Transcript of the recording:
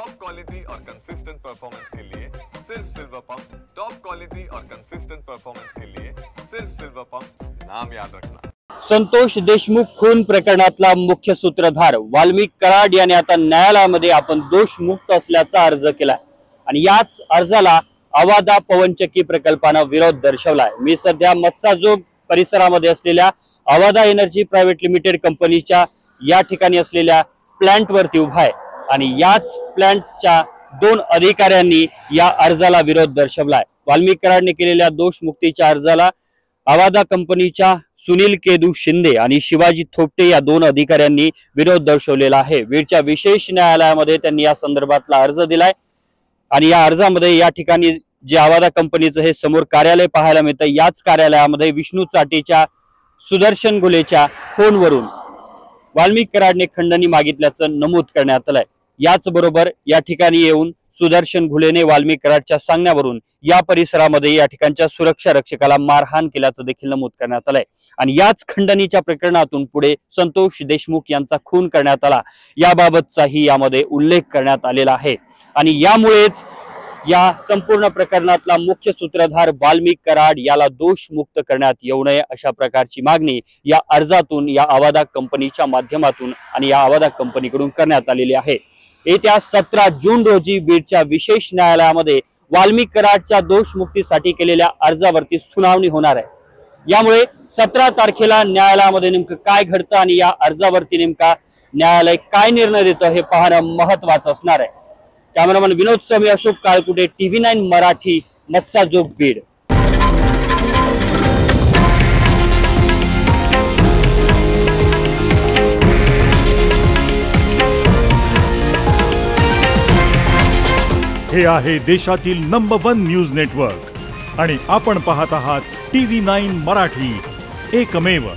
Top quality और consistent performance के लिए सिर्फ सिल्वर पंप। टॉप क्वालिटी और कंसिस्टेंट परफॉर्मेंस के लिए सिर्फ सिल्वर पंप, नाम याद रखना। संतोष देशमुख खून प्रकरणातला मुख्य सूत्रधार वाल्मिक कराड याने आता न्यायालयामध्ये आपण दोषमुक्त असल्याचा अर्ज केलाय आणि याच अर्जाला अवादा पवनचक्की प्रकल्पाने विरोध दर्शवलाय। मी सध्या मस्साजोग परिसरामध्ये असलेल्या अवादा एनर्जी प्रायव्हेट लिमिटेड कंपनीच्या या ठिकाणी असलेल्या प्लांट वरती उभा आहे आणि याच प्लांटच्या दोन अधिकाऱ्यांनी या अर्जाला विरोध दर्शवलाय। वाल्मिक कराडने केलेल्या दोषमुक्तीच्या अर्जाला अवादा कंपनीच्या सुनील केदू शिंदे आणि शिवाजी थोपटे या दोन अधिकाऱ्यांनी विरोध दर्शवलेला आहे। बीडच्या विशेष न्यायालयामध्ये त्यांनी या संदर्भातला अर्ज दिलाय आणि या अर्जामध्ये या ठिकाणी जे अवादा कंपनीचं हे समोर कार्यालय पाहायला मिळतं, याच कार्यालयामध्ये विष्णू चाटेच्या सुदर्शन घुलेच्या फोनवरून वाल्मिक कराडने खंडणी मागितल्याचं नमूद करण्यात आलंय। याच बरोबर या ठिकाणी येऊन सुदर्शन घुलेने वाल्मिक कराडच्या सांगण्यावरून या परिसरामध्ये या ठिकाणच्या सुरक्षा रक्षकाला मारहाण केल्याचं देखील नमूद करण्यात आलंय आणि याच खंडणीच्या प्रकरणातून पुढे संतोष देशमुख यांचा खून करण्यात आला याबाबतचाही यामध्ये उल्लेख करण्यात आलेला आहे आणि यामुळेच या संपूर्ण प्रकरणातला मुख्य सूत्रधार वाल्मिक कराड याला दोषमुक्त करण्यात येऊ नये अशा प्रकारची मागणी या अर्जातून या अवादा कंपनीच्या माध्यमातून आणि या अवादा कंपनीकडून करण्यात आलेली आहे। येत्या 17 जून रोजी बीडच्या विशेष न्यायालयामध्ये वाल्मिक कराडच्या दोषमुक्तीसाठी केलेल्या अर्जावरती सुनावणी होणार आहे। यामुळे 17 तारखेला न्यायालयामध्ये नेमकं काय घडतं आणि या अर्जावरती नेमका न्यायालय काय निर्णय देतं हे पाहणं महत्त्वाचं असणार आहे। कॅमेरामन विनोद स्वामी, अशोक काळकुटे, TV9 मराठी, मस्साजोग, बीड। हे आहे देशातील नंबर 1 न्यूज नेटवर्क आणि आपण पाहत आहात TV9 मराठी, एकमेव।